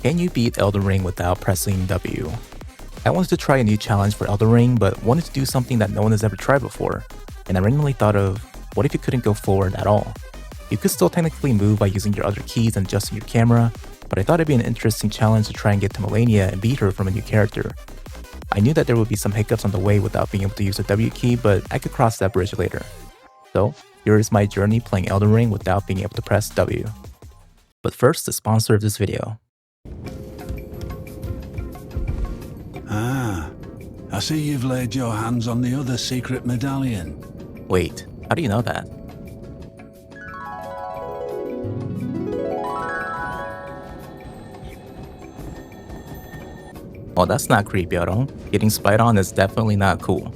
Can you beat Elden Ring without pressing W? I wanted to try a new challenge for Elden Ring, but wanted to do something that no one has ever tried before, and I randomly thought of, what if you couldn't go forward at all? You could still technically move by using your other keys and adjusting your camera, but I thought it'd be an interesting challenge to try and get to Malenia and beat her from a new character. I knew that there would be some hiccups on the way without being able to use the W key, but I could cross that bridge later. So, here is my journey playing Elden Ring without being able to press W. But first, the sponsor of this video. Ah, I see you've laid your hands on the other secret medallion. Wait, how do you know that? Well, that's not creepy at all. Getting spied on is definitely not cool.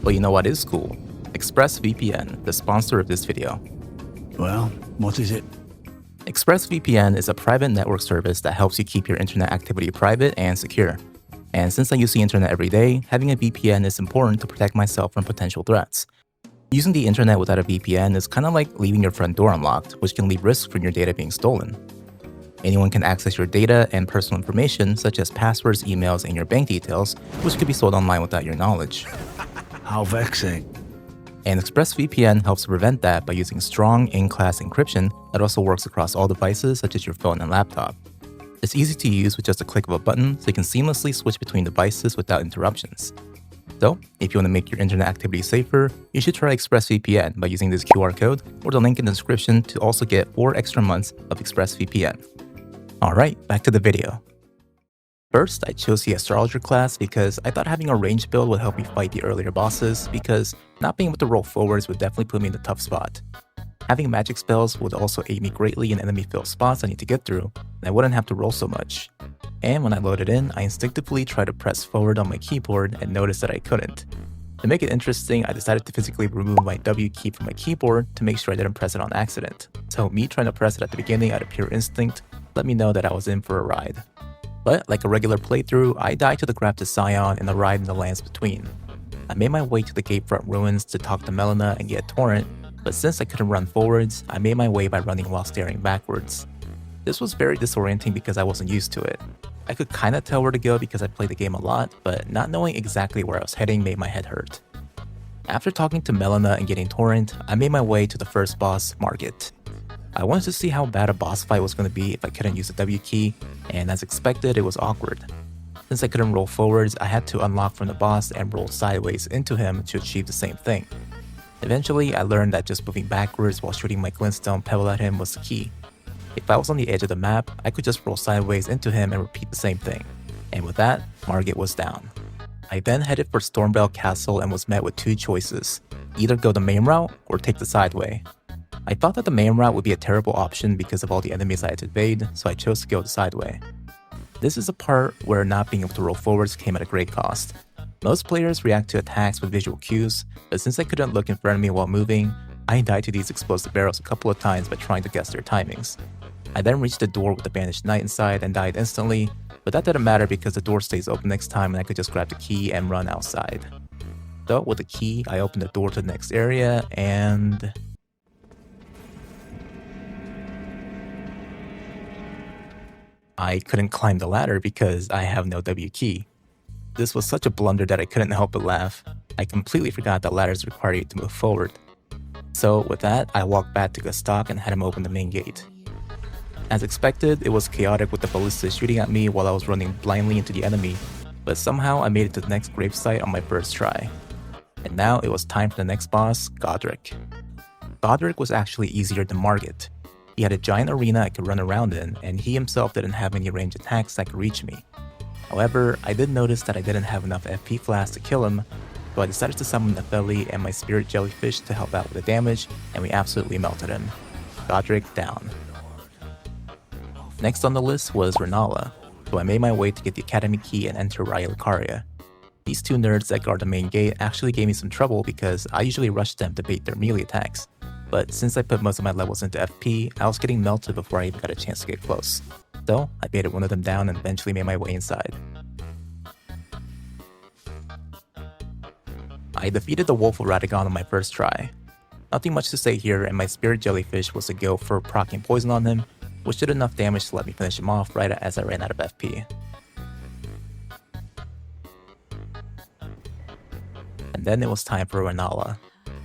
But you know what is cool? ExpressVPN, the sponsor of this video. Well, what is it? ExpressVPN is a private network service that helps you keep your internet activity private and secure. And since I use the internet every day, having a VPN is important to protect myself from potential threats. Using the internet without a VPN is kind of like leaving your front door unlocked, which can leave risk from your data being stolen. Anyone can access your data and personal information such as passwords, emails, and your bank details, which could be sold online without your knowledge. How vexing. And ExpressVPN helps to prevent that by using strong in-class encryption that also works across all devices such as your phone and laptop. It's easy to use with just a click of a button, so you can seamlessly switch between devices without interruptions. So, if you want to make your internet activity safer, you should try ExpressVPN by using this QR code or the link in the description to also get 4 extra months of ExpressVPN. Alright, back to the video. First, I chose the Astrologer class because I thought having a ranged build would help me fight the earlier bosses, because not being able to roll forwards would definitely put me in a tough spot. Having magic spells would also aid me greatly in enemy-filled spots I need to get through, and I wouldn't have to roll so much. And when I loaded in, I instinctively tried to press forward on my keyboard and noticed that I couldn't. To make it interesting, I decided to physically remove my W key from my keyboard to make sure I didn't press it on accident. So me trying to press it at the beginning out of pure instinct let me know that I was in for a ride. But like a regular playthrough, I died to the Grafted Scion and the ride in the lands between. I made my way to the Gatefront ruins to talk to Malenia and get a torrent, but since I couldn't run forwards, I made my way by running while staring backwards. This was very disorienting because I wasn't used to it. I could kinda tell where to go because I played the game a lot, but not knowing exactly where I was heading made my head hurt. After talking to Malenia and getting torrent, I made my way to the first boss, Margit. I wanted to see how bad a boss fight was going to be if I couldn't use the W key, and as expected, it was awkward. Since I couldn't roll forwards, I had to unlock from the boss and roll sideways into him to achieve the same thing. Eventually, I learned that just moving backwards while shooting my glintstone pebble at him was the key. If I was on the edge of the map, I could just roll sideways into him and repeat the same thing. And with that, Margit was down. I then headed for Stormbell Castle and was met with 2 choices: either go the main route or take the side way. I thought that the main route would be a terrible option because of all the enemies I had to evade, so I chose to go the side way. This is a part where not being able to roll forwards came at a great cost. Most players react to attacks with visual cues, but since I couldn't look in front of me while moving, I died to these explosive barrels a couple of times by trying to guess their timings. I then reached the door with the banished knight inside and died instantly, but that didn't matter because the door stays open next time and I could just grab the key and run outside. So with the key, I opened the door to the next area and... I couldn't climb the ladder because I have no W key. This was such a blunder that I couldn't help but laugh. I completely forgot that ladders require you to move forward. So with that, I walked back to Godric and had him open the main gate. As expected, it was chaotic with the ballistas shooting at me while I was running blindly into the enemy, but somehow I made it to the next gravesite on my first try. And now it was time for the next boss, Godric. Godric was actually easier than Margit. He had a giant arena I could run around in, and he himself didn't have any ranged attacks that could reach me. However, I did notice that I didn't have enough FP flasks to kill him, so I decided to summon Nepheli and my spirit jellyfish to help out with the damage, and we absolutely melted him. Godric down. Next on the list was Rennala, so I made my way to get the academy key and enter Raya Lucaria. These 2 nerds that guard the main gate actually gave me some trouble because I usually rush them to bait their melee attacks. But since I put most of my levels into FP, I was getting melted before I even got a chance to get close. So I baited one of them down and eventually made my way inside. I defeated the Wolf of Radagon on my first try. Nothing much to say here, and my spirit jellyfish was a go for proccing poison on him, which did enough damage to let me finish him off right as I ran out of FP. And then it was time for Rennala.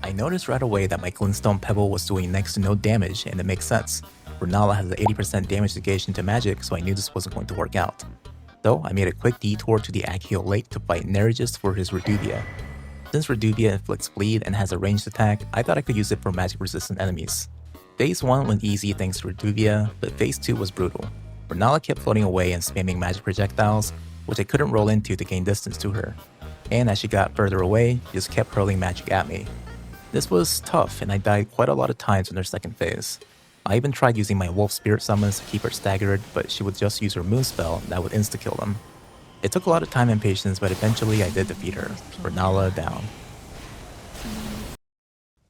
I noticed right away that my Glintstone Pebble was doing next to no damage, and it makes sense. Rennala has an 80% damage negation to magic, so I knew this wasn't going to work out. So I made a quick detour to the Acheal Lake to fight Nerigis for his Reduvia. Since Reduvia inflicts bleed and has a ranged attack, I thought I could use it for magic resistant enemies. Phase 1 went easy thanks to Reduvia, but Phase 2 was brutal. Rennala kept floating away and spamming magic projectiles, which I couldn't roll into to gain distance to her. And as she got further away, she just kept hurling magic at me. This was tough, and I died quite a lot of times in her second phase. I even tried using my wolf spirit summons to keep her staggered, but she would just use her moon spell that would insta-kill them. It took a lot of time and patience, but eventually I did defeat her. Rennala down.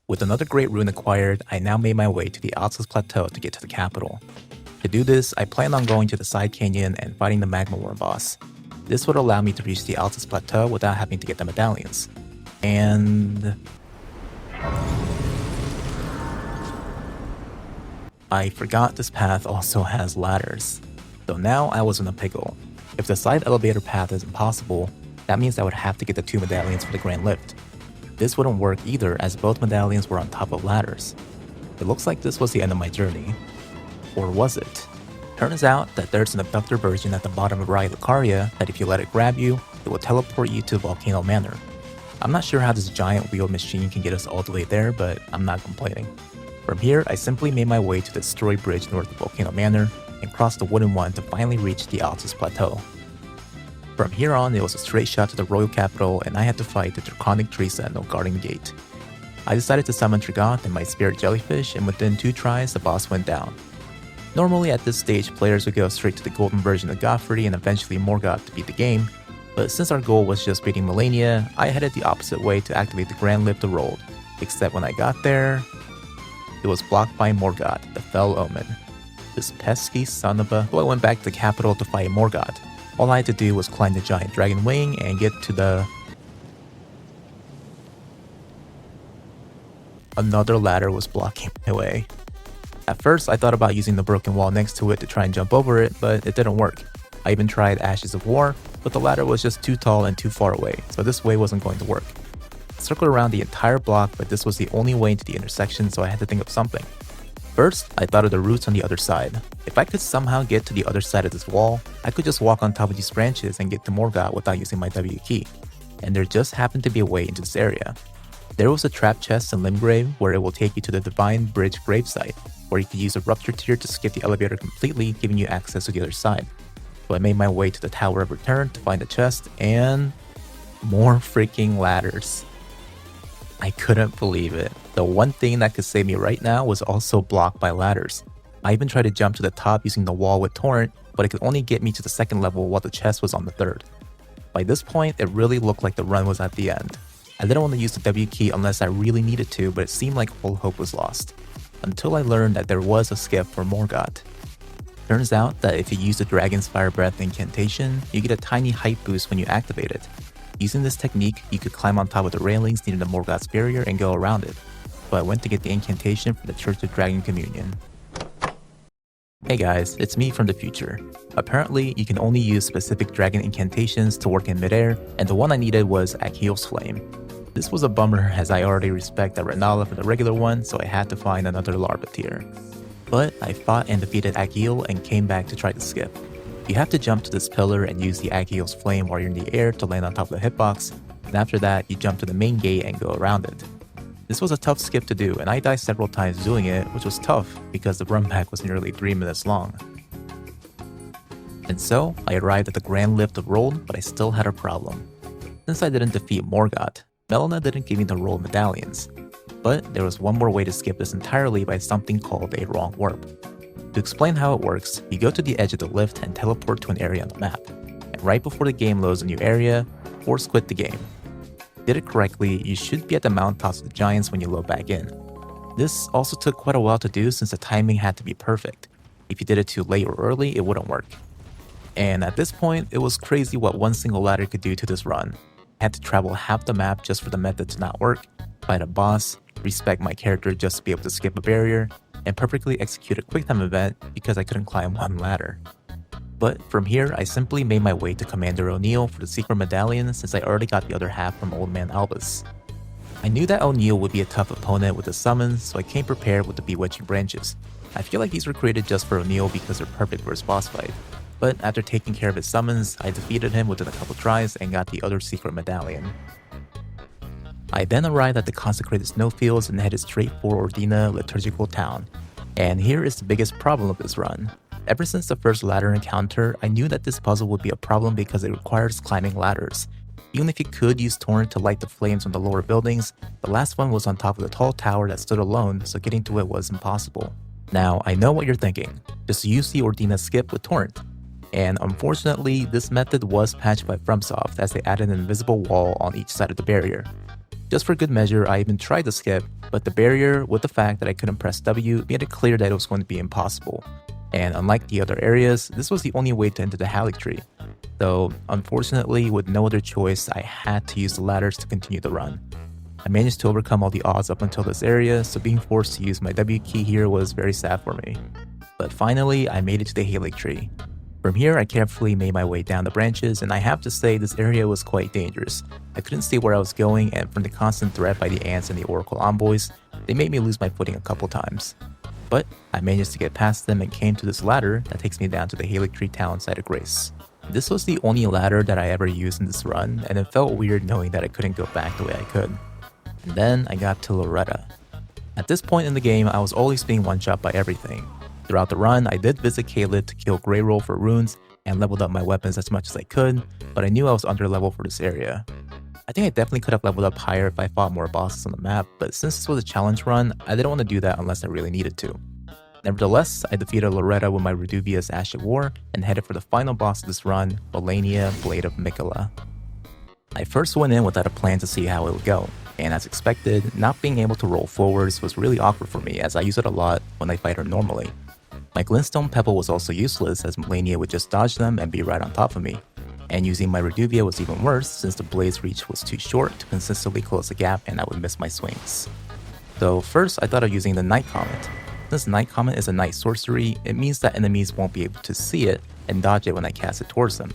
With another great rune acquired, I now made my way to the Altus Plateau to get to the capital. To do this, I planned on going to the side canyon and fighting the Magma Worm boss. This would allow me to reach the Altus Plateau without having to get the medallions. And I forgot this path also has ladders. So now I was in a pickle. If the side elevator path is impossible, that means I would have to get the 2 medallions for the Grand Lift. This wouldn't work either as both medallions were on top of ladders. It looks like this was the end of my journey. Or was it? Turns out that there's an abductor version at the bottom of Raya Lucaria that if you let it grab you, it will teleport you to Volcano Manor. I'm not sure how this giant wheeled machine can get us all the way there, but I'm not complaining. From here, I simply made my way to the destroyed bridge north of Volcano Manor and crossed the wooden one to finally reach the Altus Plateau. From here on, it was a straight shot to the royal capital and I had to fight the draconic tree sentinel guarding the gate. I decided to summon Trigoth and my spirit jellyfish, and within 2 tries, the boss went down. Normally at this stage, players would go straight to the golden version of Godric and eventually Morgott to beat the game, but since our goal was just beating Malenia, I headed the opposite way to activate the Grand Lift of Rold, except when I got there, it was blocked by Morgott, the Fell Omen. This pesky son of a... So I went back to the capital to fight Morgott. All I had to do was climb the giant dragon wing and get to the... Another ladder was blocking my way. At first, I thought about using the broken wall next to it to try and jump over it, but it didn't work. I even tried Ashes of War, but the ladder was just too tall and too far away, so this way wasn't going to work. I circled around the entire block, but this was the only way into the intersection, so I had to think of something. First, I thought of the roots on the other side. If I could somehow get to the other side of this wall, I could just walk on top of these branches and get to Morgott without using my W key. And there just happened to be a way into this area. There was a trap chest in Limgrave where it will take you to the Divine Bridge gravesite, where you could use a Rupture Tier to skip the elevator completely, giving you access to the other side. So I made my way to the Tower of Return to find a chest, and more freaking ladders. I couldn't believe it. The one thing that could save me right now was also blocked by ladders. I even tried to jump to the top using the wall with Torrent, but it could only get me to the 2nd level while the chest was on the 3rd. By this point, it really looked like the run was at the end. I didn't want to use the W key unless I really needed to, but it seemed like all hope was lost. Until I learned that there was a skip for Morgott. Turns out that if you use the Dragon's Fire Breath incantation, you get a tiny height boost when you activate it. Using this technique, you could climb on top of the railings near the Morgott's barrier and go around it. So I went to get the incantation for the Church of Dragon Communion. Hey guys, it's me from the future. Apparently, you can only use specific dragon incantations to work in midair, and the one I needed was Acheal's Flame. This was a bummer as I already respect the Rennala for the regular one, so I had to find another larva tier. But I fought and defeated Acheal and came back to try to skip. You have to jump to this pillar and use the Acheal's Flame while you're in the air to land on top of the hitbox, and after that, you jump to the main gate and go around it. This was a tough skip to do, and I died several times doing it, which was tough because the run back was nearly 3 minutes long. And so, I arrived at the Grand Lift of Rold, but I still had a problem. Since I didn't defeat Morgott, Malenia didn't give me the Rold medallions. But there was one more way to skip this entirely by something called a wrong warp. To explain how it works, you go to the edge of the lift and teleport to an area on the map, and right before the game loads a new area, force quit the game. Did it correctly, you should be at the mountaintops of the giants when you load back in. This also took quite a while to do since the timing had to be perfect. If you did it too late or early, it wouldn't work. And at this point, it was crazy what one single ladder could do to this run. I had to travel half the map just for the method to not work, fight a boss, respec my character just to be able to skip a barrier, and perfectly execute a QuickTime event because I couldn't climb one ladder. But from here, I simply made my way to Commander O'Neill for the secret medallion since I already got the other half from Old Man Albus. I knew that O'Neill would be a tough opponent with the summons, so I came prepared with the Bewitching Branches. I feel like these were created just for O'Neill because they're perfect for his boss fight. But after taking care of his summons, I defeated him within a couple tries and got the other secret medallion. I then arrived at the consecrated snowfields and headed straight for Ordina Liturgical Town. And here is the biggest problem of this run. Ever since the first ladder encounter, I knew that this puzzle would be a problem because it requires climbing ladders. Even if you could use Torrent to light the flames on the lower buildings, the last one was on top of the tall tower that stood alone, so getting to it was impossible. Now, I know what you're thinking. Just use the Ordina skip with Torrent. And unfortunately, this method was patched by FromSoft as they added an invisible wall on each side of the barrier. Just for good measure, I even tried the skip, but the barrier, with the fact that I couldn't press W, made it clear that it was going to be impossible. And unlike the other areas, this was the only way to enter the Haligtree. Though, unfortunately, with no other choice, I had to use the ladders to continue the run. I managed to overcome all the odds up until this area, so being forced to use my W key here was very sad for me. But finally, I made it to the Haligtree. From here, I carefully made my way down the branches, and I have to say this area was quite dangerous. I couldn't see where I was going, and from the constant threat by the ants and the Oracle envoys, they made me lose my footing a couple times. But I managed to get past them and came to this ladder that takes me down to the Haligtree town site of Grace. This was the only ladder that I ever used in this run, and it felt weird knowing that I couldn't go back the way I could. And then I got to Loretta. At this point in the game, I was always being one-shot by everything. Throughout the run, I did visit Caleb to kill Grey Roll for runes and leveled up my weapons as much as I could, but I knew I was under level for this area. I think I definitely could have leveled up higher if I fought more bosses on the map, but since this was a challenge run, I didn't want to do that unless I really needed to. Nevertheless, I defeated Loretta with my Reduvius Ash of War and headed for the final boss of this run, Malenia, Blade of Mikola. I first went in without a plan to see how it would go, and as expected, not being able to roll forwards was really awkward for me as I use it a lot when I fight her normally. My Glintstone Pebble was also useless as Malenia would just dodge them and be right on top of me. And using my Reduvia was even worse since the blade's reach was too short to consistently close the gap and I would miss my swings. So first I thought of using the Night Comet. Since Night Comet is a night sorcery, it means that enemies won't be able to see it and dodge it when I cast it towards them.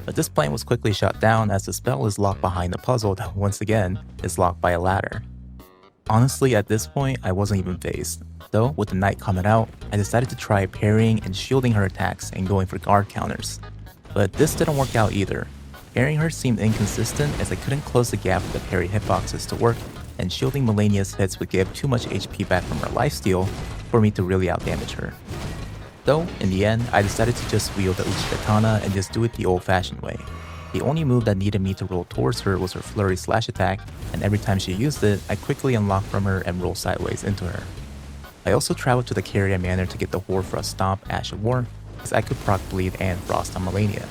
But this plan was quickly shot down as the spell is locked behind a puzzle that once again is locked by a ladder. Honestly, at this point, I wasn't even phased. Though, with the Night Comet out, I decided to try parrying and shielding her attacks and going for guard counters. But this didn't work out either. Parrying her seemed inconsistent as I couldn't close the gap with the parry hitboxes to work, and shielding Malenia's hits would give too much HP back from her lifesteal for me to really outdamage her. Though, in the end, I decided to just wield the Uchikatana and just do it the old-fashioned way. The only move that needed me to roll towards her was her flurry slash attack, and every time she used it, I quickly unlocked from her and rolled sideways into her. I also traveled to the Carrier Manor to get the Hoarfrost Stomp Ash of War, as I could proc Bleed and Frost on Malenia.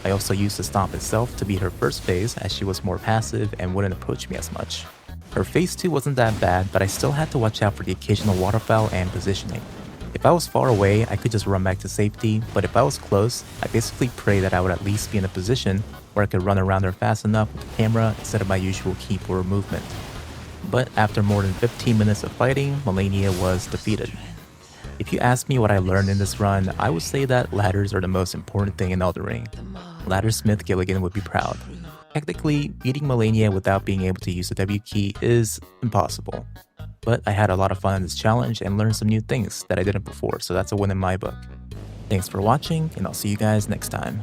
I also used the Stomp itself to beat her first phase as she was more passive and wouldn't approach me as much. Her phase 2 wasn't that bad, but I still had to watch out for the occasional waterfowl and positioning. If I was far away, I could just run back to safety, but if I was close, I basically prayed that I would at least be in a position where I could run around her fast enough with the camera instead of my usual keep or movement. But after more than 15 minutes of fighting, Malenia was defeated. If you ask me what I learned in this run, I would say that ladders are the most important thing in Elden Ring. Laddersmith Gilligan would be proud. Technically, beating Malenia without being able to use the W key is impossible. But I had a lot of fun in this challenge and learned some new things that I didn't before, so that's a win in my book. Thanks for watching, and I'll see you guys next time.